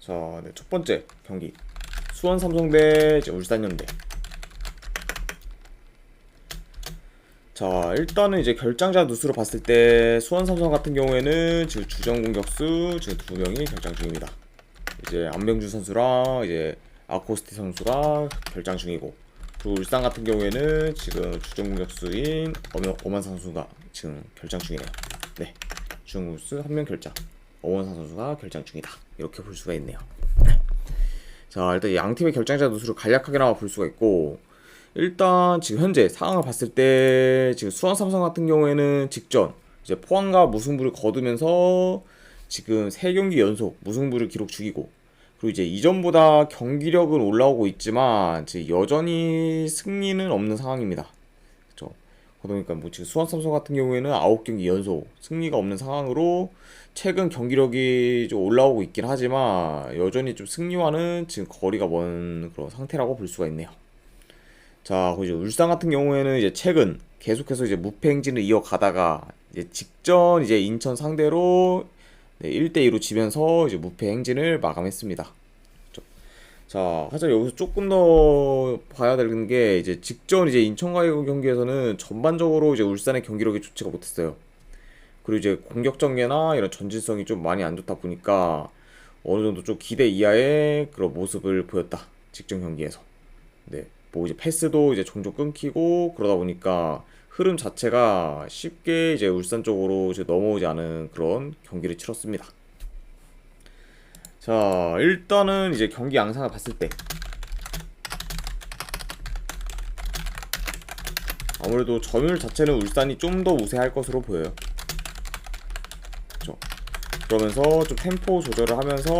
자, 네, 첫 번째 경기 수원 삼성대 이제 울산 현대. 자, 일단은 이제 결장자 누수로 봤을 때 수원 삼성 같은 경우에는 지금 주전 공격수 지금 두 명이 결장 중입니다. 이제 안병준 선수랑 이제 아코스티 선수가 결장 중이고, 그리고 울산 같은 경우에는 지금 주전 공격수인 엄원상 선수가 지금 결장 중이네요. 네, 주전 공격수 한 명 결장, 엄원상 선수가 결장 중이다. 이렇게 볼 수가 있네요. 자, 일단 양 팀의 결장자 누수를 간략하게나마 볼 수가 있고, 일단 지금 현재 상황을 봤을 때 지금 수원 삼성 같은 경우에는 직전 이제 포항과 무승부를 거두면서 지금 3경기 연속 무승부를 기록 중이고, 그리고 이제 이전보다 경기력은 올라오고 있지만 이제 여전히 승리는 없는 상황입니다. 그렇죠? 그러니까 뭐 지금 수원 삼성 같은 경우에는 9경기 연속 승리가 없는 상황으로 최근 경기력이 좀 올라오고 있긴 하지만 여전히 좀 승리와는 지금 거리가 먼 그런 상태라고 볼 수가 있네요. 자, 그리고 이제 울산 같은 경우에는 이제 최근 계속해서 이제 무패 행진을 이어가다가 이제 직전 이제 인천 상대로 1대2로 지면서 이제 무패 행진을 마감했습니다. 그렇죠? 자, 하지만 여기서 조금 더 봐야 되는 게 이제 직전 이제 인천과의 경기에서는 전반적으로 이제 울산의 경기력이 좋지가 못했어요. 그리고 이제 공격 전개나 이런 전진성이 좀 많이 안 좋다 보니까 어느 정도 좀 기대 이하의 그런 모습을 보였다. 직전 경기에서. 네. 뭐 이제 패스도 이제 종종 끊기고 그러다 보니까 흐름 자체가 쉽게 이제 울산 쪽으로 이제 넘어오지 않은 그런 경기를 치렀습니다. 자, 일단은 이제 경기 양상을 봤을 때 아무래도 점유율 자체는 울산이 좀 더 우세할 것으로 보여요. 그렇죠? 그러면서 좀 템포 조절을 하면서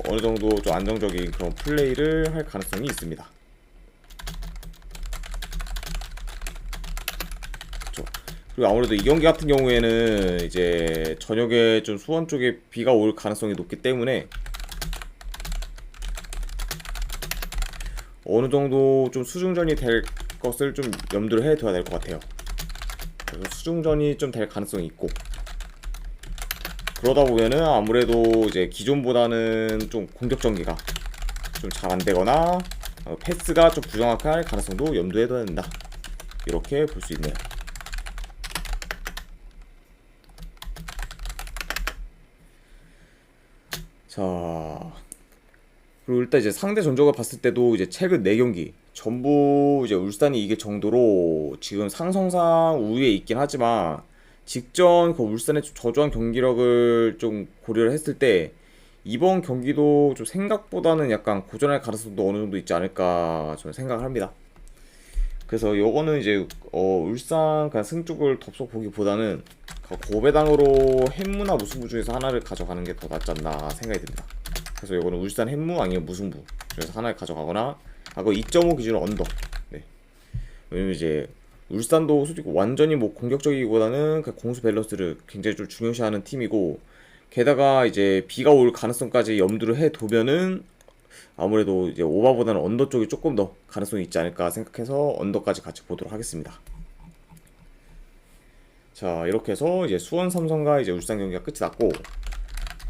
어느 정도 좀 안정적인 그런 플레이를 할 가능성이 있습니다. 그리고 아무래도 이 경기 같은 경우에는 이제 저녁에 좀 수원 쪽에 비가 올 가능성이 높기 때문에 어느 정도 좀 수중전이 될 것을 좀 염두를 해둬야 될 것 같아요. 그래서 수중전이 좀 될 가능성이 있고, 그러다 보면은 아무래도 이제 기존보다는 좀 공격 전개가 좀 잘 안 되거나 패스가 좀 부정확할 가능성도 염두에 둬야 된다. 이렇게 볼 수 있네요. 자, 그리고 일단 이제 상대 전적을 봤을 때도 이제 최근 4경기 전부 이제 울산이 이길 정도로 지금 상성상 우위에 있긴 하지만 직전 그 울산의 저조한 경기력을 좀 고려를 했을 때 이번 경기도 좀 생각보다는 약간 고전할 가능성도 어느 정도 있지 않을까 저는 생각을 합니다. 그래서 요거는 이제 울산 그냥 승 쪽을 덥석 보기보다는 고배당으로 햄무나 무승부 중에서 하나를 가져가는 게 더 낫지 않나 생각이 듭니다. 그래서 요거는 울산 햄무 아니면 무승부 중에서 하나를 가져가거나 하고 2.5 기준으로 언더. 네. 왜냐면 이제 울산도 솔직히 완전히 뭐 공격적이기보다는 그 공수 밸런스를 굉장히 좀 중요시하는 팀이고, 게다가 이제 비가 올 가능성까지 염두를 해 두면은 아무래도 이제 오바보다는 언더 쪽이 조금 더 가능성이 있지 않을까 생각해서 언더까지 같이 보도록 하겠습니다. 자, 이렇게 해서 이제 수원 삼성과 이제 울산 경기가 끝이 났고,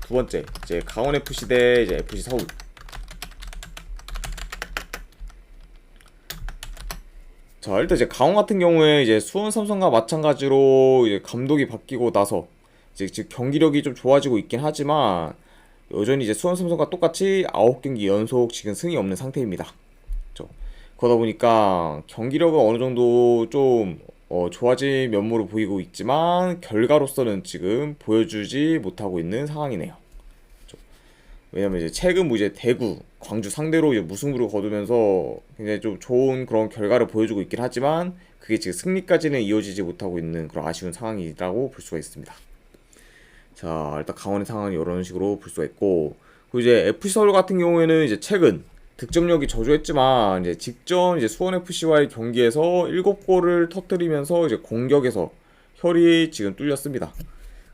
두 번째 이제 강원 FC 대 이제 FC 서울. 자, 일단 이제 강원 같은 경우에 이제 수원 삼성과 마찬가지로 이제 감독이 바뀌고 나서 이제 즉 경기력이 좀 좋아지고 있긴 하지만 여전히 이제 수원 삼성과 똑같이 9경기 연속 지금 승이 없는 상태입니다. 그렇죠? 그러다 보니까 경기력은 어느 정도 좀 좋아진 면모로 보이고 있지만 결과로서는 지금 보여주지 못하고 있는 상황이네요. 그렇죠? 왜냐면 이제 최근 뭐 이제 대구, 광주 상대로 이제 무승부를 거두면서 굉장히 좀 좋은 그런 결과를 보여주고 있긴 하지만 그게 지금 승리까지는 이어지지 못하고 있는 그런 아쉬운 상황이라고 볼 수가 있습니다. 자, 일단 강원의 상황이 이런 식으로 볼 수가 있고, 그리고 이제 FC 서울 같은 경우에는 이제 최근 득점력이 저조했지만 이제 직전 이제 수원 FC와의 경기에서 7골을 터뜨리면서 이제 공격에서 혈이 지금 뚫렸습니다.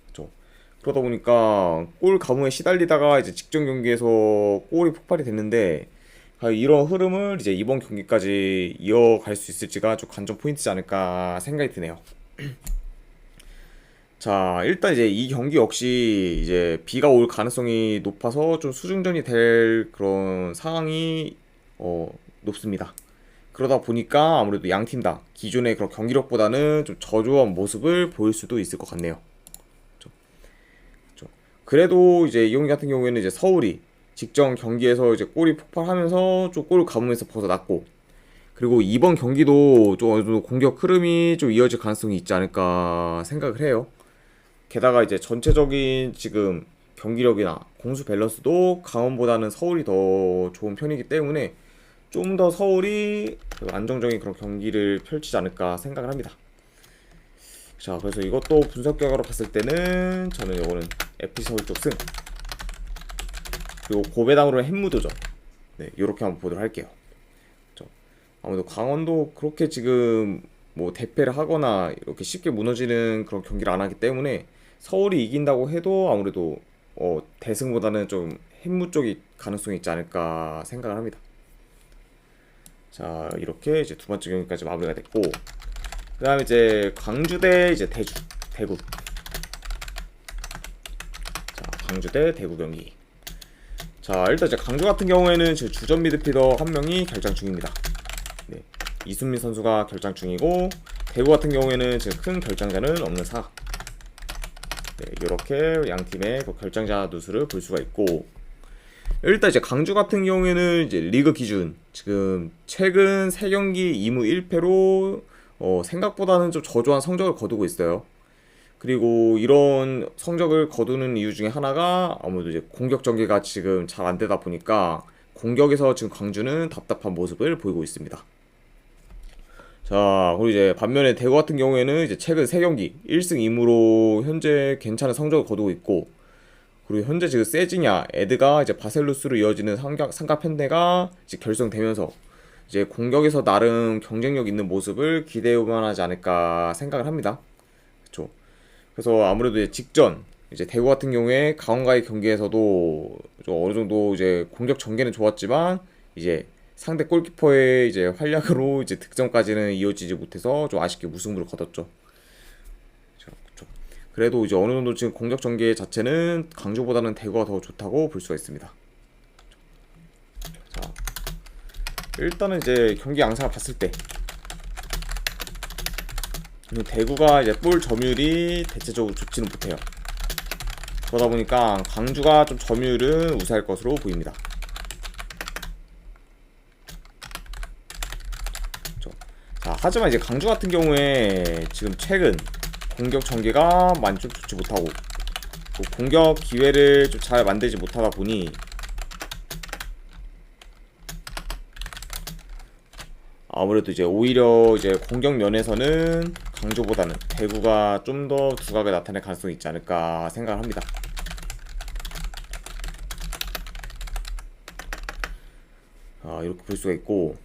그렇죠? 그러다 보니까 골 가뭄에 시달리다가 이제 직전 경기에서 골이 폭발이 됐는데, 이런 흐름을 이제 이번 경기까지 이어갈 수 있을지가 좀 관전 포인트지 않을까 생각이 드네요. 자, 일단 이제 이 경기 역시 이제 비가 올 가능성이 높아서 좀 수중전이 될 그런 상황이 높습니다. 그러다 보니까 아무래도 양 팀 다 기존의 그런 경기력보다는 좀 저조한 모습을 보일 수도 있을 것 같네요. 그렇죠? 그렇죠. 그래도 이제 이 경기 같은 경우에는 이제 서울이 직전 경기에서 이제 골이 폭발하면서 좀 골을 감으면서 벗어났고, 그리고 이번 경기도 좀 어느 정도 공격 흐름이 좀 이어질 가능성이 있지 않을까 생각을 해요. 게다가 이제 전체적인 지금 경기력이나 공수 밸런스도 강원보다는 서울이 더 좋은 편이기 때문에 좀 더 서울이 안정적인 그런 경기를 펼치지 않을까 생각을 합니다. 자, 그래서 이것도 분석 결과로 봤을 때는 저는 이거는 FC 서울 쪽 승, 그리고 고배당으로는 햄무도전, 네, 이렇게 한번 보도록 할게요. 아무래도 강원도 그렇게 지금 뭐 대패를 하거나 이렇게 쉽게 무너지는 그런 경기를 안 하기 때문에 서울이 이긴다고 해도 아무래도 대승보다는 좀 햄무 쪽이 가능성이 있지 않을까 생각을 합니다. 자, 이렇게 이제 두 번째 경기까지 마무리가 됐고, 그 다음에 이제 광주 대 이제 대구. 자, 광주 대 대구 경기. 자, 일단 이제 광주 같은 경우에는 지금 주전 미드필더 한 명이 결장 중입니다. 네, 이순민 선수가 결장 중이고, 대구 같은 경우에는 지금 큰 결장자는 없는 상황. 네, 이렇게 양 팀의 그 결장자 누수를 볼 수가 있고, 일단 이제 광주 같은 경우에는 이제 리그 기준 지금 최근 3경기 2무 1패로 생각보다는 좀 저조한 성적을 거두고 있어요. 그리고 이런 성적을 거두는 이유 중에 하나가 아무래도 이제 공격 전개가 지금 잘 안 되다 보니까 공격에서 지금 광주는 답답한 모습을 보이고 있습니다. 자, 그리고 이제 반면에 대구 같은 경우에는 이제 최근 3경기 1승 2무로 현재 괜찮은 성적을 거두고 있고, 그리고 현재 지금 세징야, 에드가 이제 바셀루스로 이어지는 삼각 편대가 이제 결성되면서 이제 공격에서 나름 경쟁력 있는 모습을 기대해볼 하지 않을까 생각을 합니다. 그렇죠. 그래서 아무래도 이제 직전 이제 대구 같은 경우에 강원과의 경기에서도 좀 어느 정도 이제 공격 전개는 좋았지만 이제 상대 골키퍼의 이제 활약으로 이제 득점까지는 이어지지 못해서 좀 아쉽게 무승부를 거뒀죠. 그래도 이제 어느 정도 지금 공격 전개 자체는 광주보다는 대구가 더 좋다고 볼 수가 있습니다. 자, 일단은 이제 경기 양상을 봤을 때 대구가 이제 볼 점유율이 대체적으로 좋지는 못해요. 그러다 보니까 광주가 좀 점유율은 우세할 것으로 보입니다. 자, 하지만 이제 광주 같은 경우에 지금 최근 공격 전개가 많이 좀 좋지 못하고 공격 기회를 좀 잘 만들지 못하다 보니 아무래도 이제 오히려 이제 공격 면에서는 광주보다는 대구가 좀 더 두각을 나타낼 가능성이 있지 않을까 생각을 합니다. 이렇게 볼 수가 있고,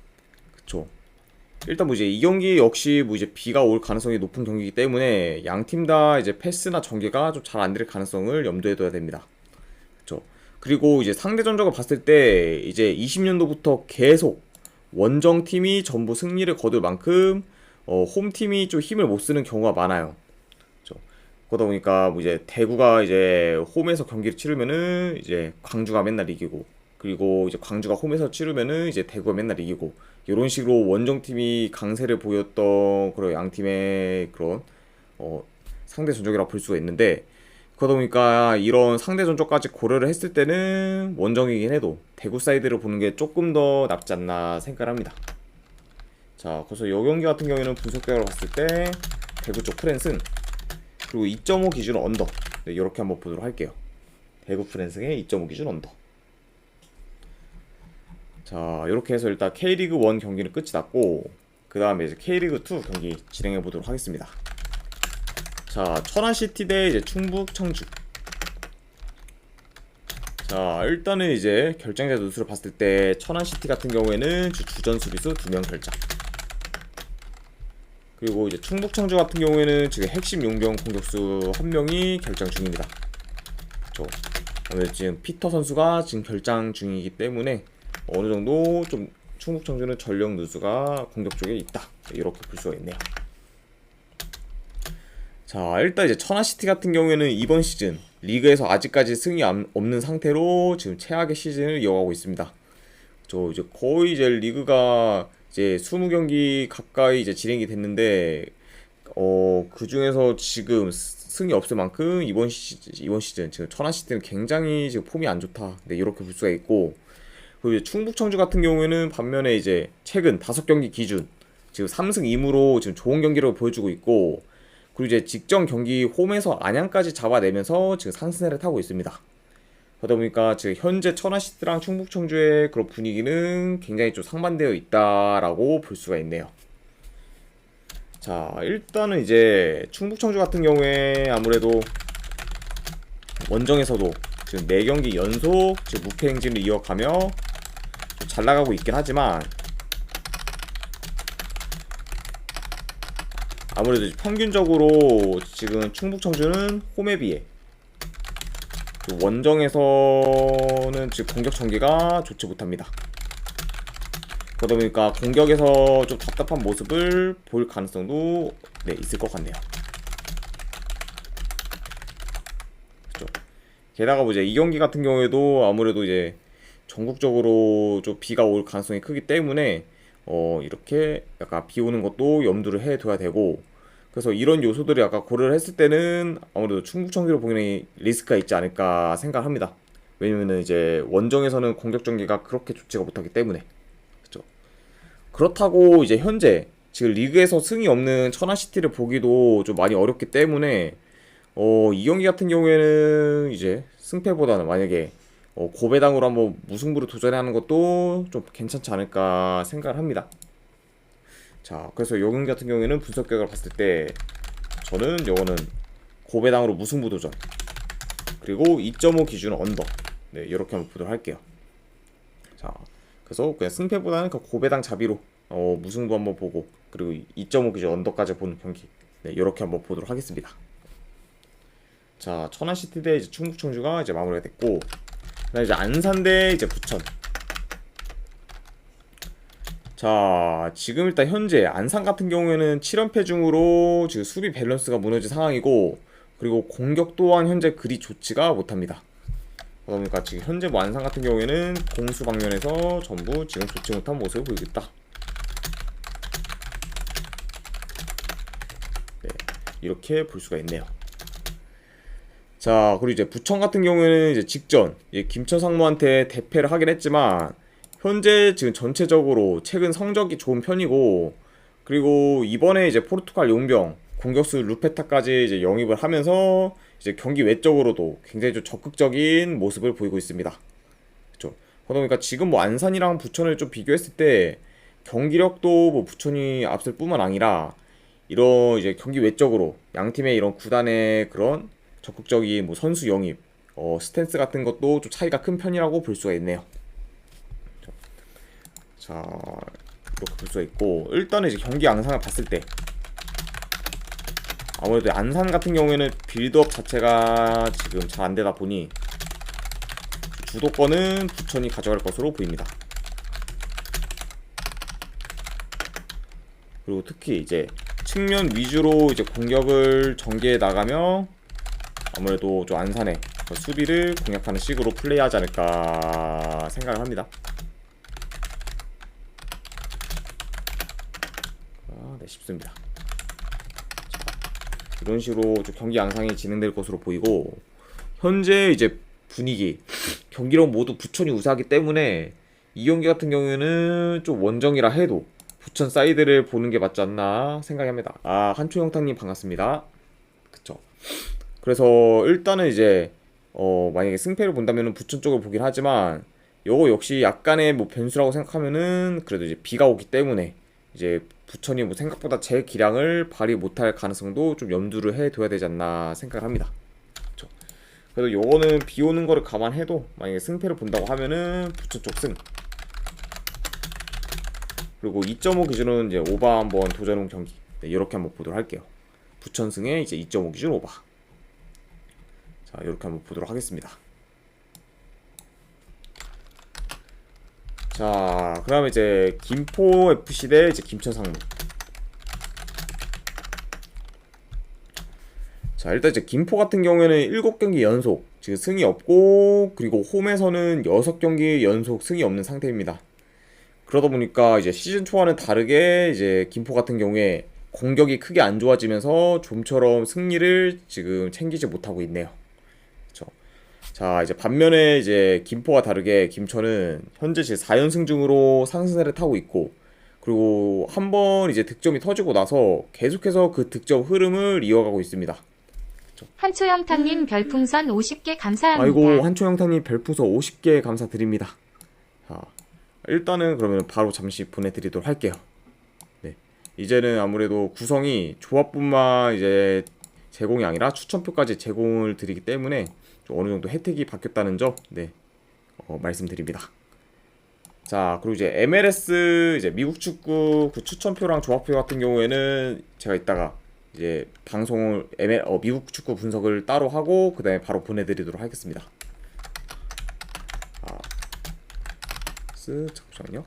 그쵸. 일단 뭐 이제 이 경기 역시 뭐 이제 비가 올 가능성이 높은 경기이기 때문에 양 팀 다 이제 패스나 전개가 좀 잘 안 될 가능성을 염두에 둬야 됩니다. 그쵸. 그리고 이제 상대 전적을 봤을 때 이제 20년도부터 계속 원정팀이 전부 승리를 거둘 만큼 홈팀이 좀 힘을 못 쓰는 경우가 많아요. 그쵸. 그러다 보니까 뭐 이제 대구가 이제 홈에서 경기를 치르면은 이제 광주가 맨날 이기고, 그리고 이제 광주가 홈에서 치르면은 이제 대구가 맨날 이기고, 이런 식으로 원정팀이 강세를 보였던 그런 양팀의 그런 상대 전적이라고 볼 수가 있는데, 그러다 보니까 이런 상대 전적까지 고려를 했을 때는 원정이긴 해도 대구 사이드를 보는 게 조금 더 낫지 않나 생각을 합니다. 자, 그래서 이 경기 같은 경우에는 분석 결과로 봤을 때 대구 쪽 프랜승, 그리고 2.5 기준 언더, 네, 이렇게 한번 보도록 할게요. 대구 프랜승의 2.5 기준 언더. 자, 이렇게 해서 일단 K리그 1 경기는 끝이 났고, 그 다음에 이제 K리그 2 경기 진행해 보도록 하겠습니다. 자, 천안시티 대 이제 충북 청주. 자, 일단은 이제 결정자 누수를 봤을 때 천안시티 같은 경우에는 주전 수비수 2명 결장, 그리고 이제 충북 청주 같은 경우에는 지금 핵심 용병 공격수 1명이 결장 중입니다. 그렇죠. 아무래도 지금 피터 선수가 지금 결장 중이기 때문에 어느 정도 좀 충북 청주는 전력 누수가 공격 쪽에 있다, 이렇게 볼 수가 있네요. 자, 일단 이제 천안시티 같은 경우에는 이번 시즌 리그에서 아직까지 승이 없는 상태로 지금 최악의 시즌을 이어가고 있습니다. 저 이제 거의 이제 리그가 이제 20경기 가까이 이제 진행이 됐는데 그 중에서 지금 승이 없을 만큼 이번 시즌 지금 천안시티는 굉장히 지금 폼이 안 좋다. 네, 이렇게 볼 수가 있고, 그리고 이제 충북 청주 같은 경우에는 반면에 이제 최근 5경기 기준 지금 3승 2무로 지금 좋은 경기를 보여주고 있고, 그리고 이제 직전 경기 홈에서 안양까지 잡아내면서 지금 상승세를 타고 있습니다. 그러다 보니까 지금 현재 천안시티랑 충북 청주의 그런 분위기는 굉장히 좀 상반되어 있다라고 볼 수가 있네요. 자, 일단은 이제 충북 청주 같은 경우에 아무래도 원정에서도 지금 4경기 연속 지금 무패 행진을 이어가며 잘 나가고 있긴 하지만, 아무래도 평균적으로 지금 충북 청주는 홈에 비해 원정에서는 지금 공격 전개가 좋지 못합니다. 그러다 보니까 공격에서 좀 답답한 모습을 볼 가능성도 있을 것 같네요. 그렇죠? 게다가 이제 이 경기 같은 경우에도 아무래도 이제 전국적으로 좀 비가 올 가능성이 크기 때문에 이렇게 약간 비 오는 것도 염두를 해둬야 되고, 그래서 이런 요소들을 약간 고려를 했을 때는 아무래도 충북 청주로 보기에는 리스크가 있지 않을까 생각합니다. 왜냐면은 이제 원정에서는 공격 전개가 그렇게 좋지가 못하기 때문에. 그렇죠? 그렇다고 이제 현재 지금 리그에서 승이 없는 천안시티를 보기도 좀 많이 어렵기 때문에 이 경기 같은 경우에는 이제 승패보다는 만약에 고배당으로 한번 무승부를 도전하는 것도 좀 괜찮지 않을까 생각을 합니다. 자, 그래서 요 경기 같은 경우에는 분석 결과를 봤을 때 저는 요거는 고배당으로 무승부 도전, 그리고 2.5 기준 언더, 네, 이렇게 한번 보도록 할게요. 자, 그래서 그냥 승패보다는 그 고배당 자비로 무승부 한번 보고, 그리고 2.5 기준 언더까지 보는 경기, 네, 이렇게 한번 보도록 하겠습니다. 자, 천안시티 대 이제 충북 청주가 이제 마무리가 됐고, 그다음에 이제 안산 대 이제 부천. 자, 지금 일단 현재 안산 같은 경우에는 7연패 중으로 지금 수비 밸런스가 무너진 상황이고, 그리고 공격 또한 현재 그리 좋지가 못합니다. 그러니까 지금 현재 뭐 안산 같은 경우에는 공수 방면에서 전부 지금 좋지 못한 모습을 보이고 있다. 네, 이렇게 볼 수가 있네요. 자, 그리고 이제 부천 같은 경우에는 이제 직전 김천 상무한테 대패를 하긴 했지만, 현재 지금 전체적으로 최근 성적이 좋은 편이고, 그리고 이번에 이제 포르투갈 용병 공격수 루페타까지 이제 영입을 하면서 이제 경기 외적으로도 굉장히 좀 적극적인 모습을 보이고 있습니다. 그렇죠? 그러다 보니까 지금 뭐 안산이랑 부천을 좀 비교했을 때 경기력도 뭐 부천이 앞설 뿐만 아니라 이런 이제 경기 외적으로 양 팀의 이런 구단의 그런 적극적인 뭐 선수 영입, 스탠스 같은 것도 좀 차이가 큰 편이라고 볼 수가 있네요. 자, 이렇게 볼 수가 있고, 일단은 이제 경기 양상을 봤을 때 아무래도 안산 같은 경우에는 빌드업 자체가 지금 잘 안되다 보니 주도권은 부천이 가져갈 것으로 보입니다. 그리고 특히 이제 측면 위주로 이제 공격을 전개해 나가며 아무래도 좀 안산의 수비를 공략하는 식으로 플레이하지 않을까 생각을 합니다. 네, 쉽습니다. 자, 이런 식으로 좀 경기 양상이 진행될 것으로 보이고, 현재 이제 분위기, 경기력 모두 부천이 우세하기 때문에 이 경기 같은 경우에는 좀 원정이라 해도 부천 사이드를 보는 게 맞지 않나 생각합니다. 아, 한초영탁님 반갑습니다. 그쵸. 그래서 일단은 이제 만약에 승패를 본다면 부천 쪽을 보긴 하지만, 요거 역시 약간의 뭐 변수라고 생각하면은 그래도 이제 비가 오기 때문에 이제 부천이 뭐 생각보다 제 기량을 발휘 못할 가능성도 좀 염두를 해둬야 되지 않나 생각을 합니다. 그쵸. 그래서 요거는 비 오는 거를 감안해도 만약에 승패를 본다고 하면은 부천 쪽 승, 그리고 2.5 기준은 이제 오바 한번 도전해온 경기, 네, 이렇게 한번 보도록 할게요. 부천 승에 이제 2.5 기준 오바. 자, 이렇게 한번 보도록 하겠습니다. 자, 그다음에 이제 김포 FC 대 이제 김천 상무. 자, 일단 이제 김포 같은 경우에는 7경기 연속 지금 승이 없고, 그리고 홈에서는 6경기 연속 승이 없는 상태입니다. 그러다 보니까 이제 시즌 초와는 다르게 이제 김포 같은 경우에 공격이 크게 안 좋아지면서 좀처럼 승리를 지금 챙기지 못하고 있네요. 그쵸. 자, 이제 반면에 이제 김포와 다르게 김천은 현재 지금 4연승 중으로 상승세를 타고 있고, 그리고 한번 이제 득점이 터지고 나서 계속해서 그 득점 흐름을 이어가고 있습니다. 한초영탕님 별풍선 50개 감사합니다. 아이고, 한초영탕님 별풍선 50개 감사드립니다. 자, 일단은 그러면 바로 잠시 보내드리도록 할게요. 네, 이제는 아무래도 구성이 조합뿐만 이제 제공이 아니라 추천표까지 제공을 드리기 때문에 좀 어느 정도 혜택이 바뀌었다는 점, 네, 말씀드립니다. 자, 그리고 이제 MLS 이제 미국 축구 그 추천표랑 조합표 같은 경우에는 제가 이따가 이제 방송을 미국 축구 분석을 따로 하고 그 다음에 바로 보내드리도록 하겠습니다. 잠시만요.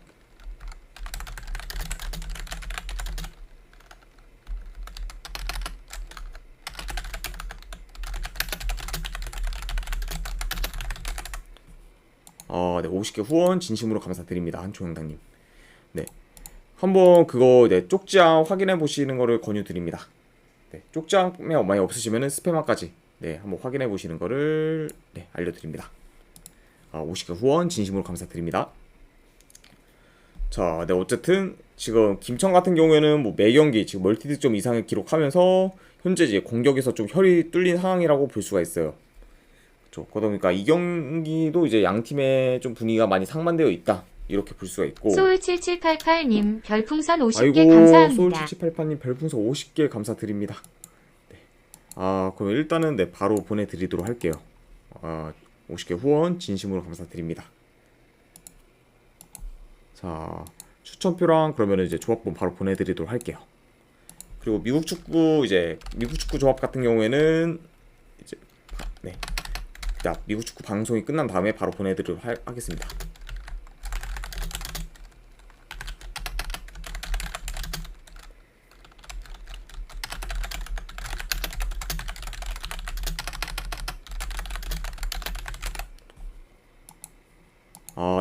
네, 50개 후원 진심으로 감사드립니다. 한초영당님. 네, 한번 그거 네, 쪽지함 확인해 보시는 거를 권유드립니다. 네, 쪽지함이 많이 없으시면은 스팸함까지 네, 한번 확인해 보시는 거를 네, 알려드립니다. 50개 후원 진심으로 감사드립니다. 자, 네, 어쨌든 지금 김천 같은 경우에는 뭐 매경기 지금 멀티득점 이상을 기록하면서 현재 이제 공격에서 좀 혈이 뚫린 상황이라고 볼 수가 있어요. 그렇죠. 그러다 보니까 이 경기도 이제 양 팀의 좀 분위기가 많이 상반되어 있다, 이렇게 볼 수가 있고. 소울7788님 별풍선 50개 아이고, 감사합니다. 소울7788님 별풍선 50개 감사드립니다. 네. 그럼 일단은 네, 바로 보내드리도록 할게요. 50개 후원 진심으로 감사드립니다. 자, 추천표랑 그러면 이제 조합본 바로 보내드리도록 할게요. 그리고 미국 축구 조합 같은 경우에는 이제 네, 자, 미국 축구 방송이 끝난 다음에 바로 보내드리도록 하겠습니다.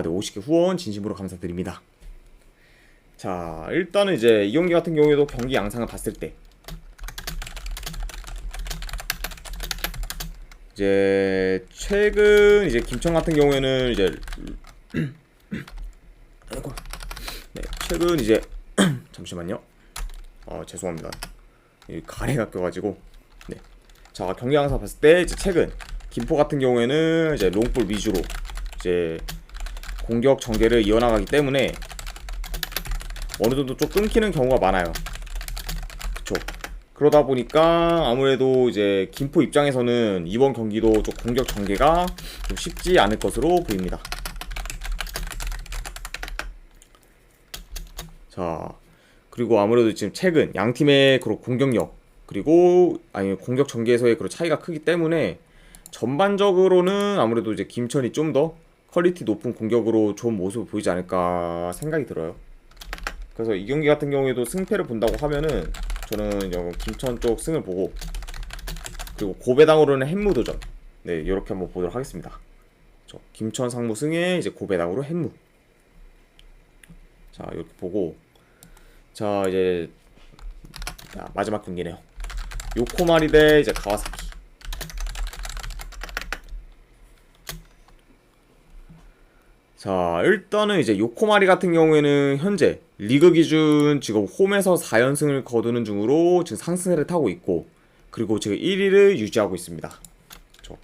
네, 50개 후원 진심으로 감사드립니다. 자, 일단은 이제 이 경기 같은 경우에도 경기 양상을 봤을 때 이제 최근 이제 김천 같은 경우에는 이제 네, 최근 이제 잠시만요. 죄송합니다. 가래가 껴가지고. 네. 자, 경기 양상 봤을 때 이제 최근 김포 같은 경우에는 이제 롱볼 위주로 이제 공격 전개를 이어나가기 때문에 어느 정도 좀 끊기는 경우가 많아요. 그쵸. 그러다 보니까 아무래도 이제 김포 입장에서는 이번 경기도 좀 공격 전개가 좀 쉽지 않을 것으로 보입니다. 자, 그리고 아무래도 지금 최근 양 팀의 그런 공격력 그리고 공격 전개에서의 그런 차이가 크기 때문에 전반적으로는 아무래도 이제 김천이 좀 더 퀄리티 높은 공격으로 좋은 모습을 보이지 않을까 생각이 들어요. 그래서 이 경기 같은 경우에도 승패를 본다고 하면은 저는 김천 쪽 승을 보고, 그리고 고배당으로는 햄무 도전, 네, 이렇게 한번 보도록 하겠습니다. 김천 상무 승에 이제 고배당으로 햄무. 자, 이렇게 보고, 자, 이제 마지막 경기네요. 요코마리 대 이제 가와사키. 자, 일단은 이제 요코마리 같은 경우에는 현재 리그 기준 지금 홈에서 4연승을 거두는 중으로 지금 상승세를 타고 있고, 그리고 지금 1위를 유지하고 있습니다. 그렇죠.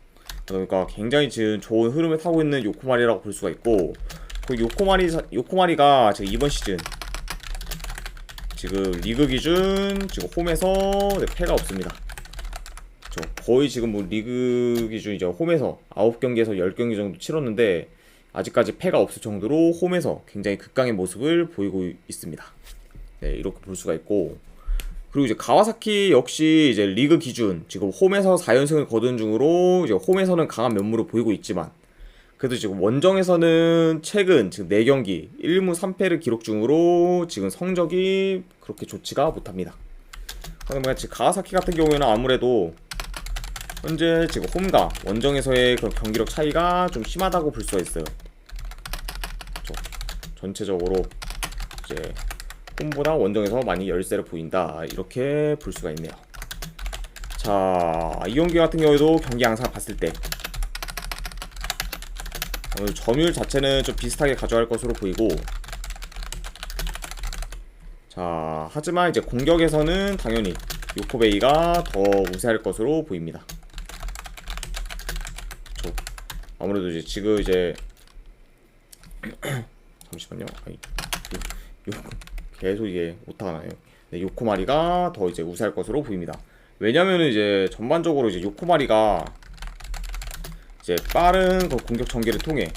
그러니까 굉장히 지금 좋은 흐름을 타고 있는 요코마리라고 볼 수가 있고, 그 요코마리가 지금 이번 시즌 지금 리그 기준 지금 홈에서 패가 없습니다. 그렇죠. 거의 지금 뭐 리그 기준 이제 홈에서 9경기에서 10경기 정도 치렀는데 아직까지 패가 없을 정도로 홈에서 굉장히 극강의 모습을 보이고 있습니다. 네, 이렇게 볼 수가 있고, 그리고 이제 가와사키 역시 이제 리그 기준 지금 홈에서 4연승을 거둔 중으로 이제 홈에서는 강한 면모를 보이고 있지만, 그래도 지금 원정에서는 최근 지금 4경기 1무 3패를 기록 중으로 지금 성적이 그렇게 좋지가 못합니다. 그러면 지금 가와사키 같은 경우에는 아무래도 현재 지금 홈과 원정에서의 그런 경기력 차이가 좀 심하다고 볼 수가 있어요. 그렇죠? 전체적으로 이제 홈보다 원정에서 많이 열세를 보인다, 이렇게 볼 수가 있네요. 자, 이 경기 같은 경우에도 경기 양상 봤을 때 점유율 자체는 좀 비슷하게 가져갈 것으로 보이고, 자, 하지만 이제 공격에서는 당연히 요코베이가 더 우세할 것으로 보입니다. 그쵸. 아무래도 이제 지금 이제 잠시만요. 계속 이게 오타가 나요. 네, 요코마리가 더 이제 우세할 것으로 보입니다. 왜냐면은 이제 전반적으로 이제 요코마리가 이제 빠른 그 공격 전개를 통해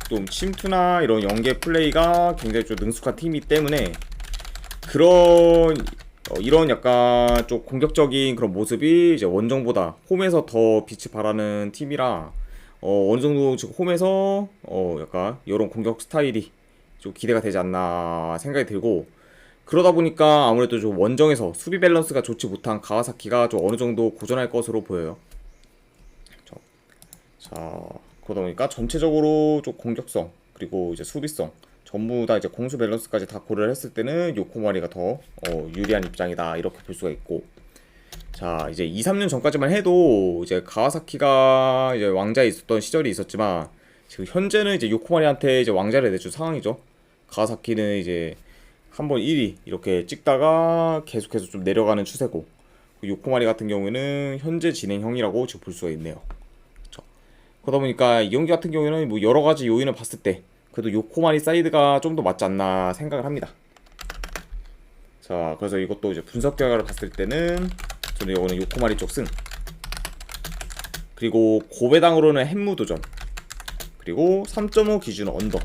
좀 침투나 이런 연계 플레이가 굉장히 좀 능숙한 팀이기 때문에 그런 이런 약간 좀 공격적인 그런 모습이 이제 원정보다 홈에서 더 빛을 발하는 팀이라 어느 정도 지금 홈에서 약간 이런 공격 스타일이 좀 기대가 되지 않나 생각이 들고, 그러다 보니까 아무래도 좀 원정에서 수비 밸런스가 좋지 못한 가와사키가 좀 어느 정도 고전할 것으로 보여요. 자, 그러다 보니까 전체적으로 좀 공격성 그리고 이제 수비성 전부 다 이제 공수 밸런스까지 다 고려를 했을 때는 요코마리가 더 유리한 입장이다, 이렇게 볼 수가 있고, 자, 이제 2, 3년 전까지만 해도 이제 가와사키가 이제 왕자에 있었던 시절이 있었지만 지금 현재는 이제 요코마리한테 이제 왕자를 내준 상황이죠. 가와사키는 이제 한번 1위 이렇게 찍다가 계속해서 좀 내려가는 추세고, 요코마리 같은 경우에는 현재 진행형이라고 지금 볼 수가 있네요. 그쵸. 그러다 보니까 이 경기 같은 경우에는 뭐 여러 가지 요인을 봤을 때 그래도 요코마리 사이드가 좀 더 맞지 않나 생각을 합니다. 자, 그래서 이것도 이제 분석 결과를 봤을 때는 저는 이거는 요코마리 쪽 승, 그리고 고배당으로는 햄무 도전, 그리고 3.5 기준 언더,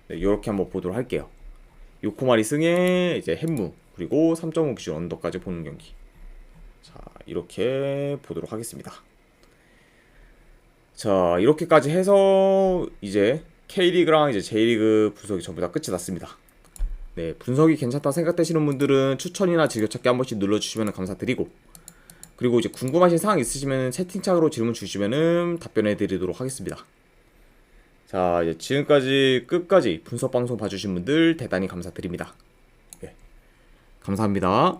네, 이렇게 한번 보도록 할게요. 요코마리 승에 이제 햄무 그리고 3.5 기준 언더까지 보는 경기. 자, 이렇게 보도록 하겠습니다. 자, 이렇게까지 해서 이제 K리그랑 이제 J리그 분석이 전부 다 끝이 났습니다. 네, 분석이 괜찮다 생각되시는 분들은 추천이나 즐겨찾기 한 번씩 눌러주시면 감사드리고, 그리고 이제 궁금하신 사항 있으시면 채팅창으로 질문 주시면 답변해 드리도록 하겠습니다. 자, 이제 지금까지 끝까지 분석 방송 봐주신 분들 대단히 감사드립니다. 네, 감사합니다.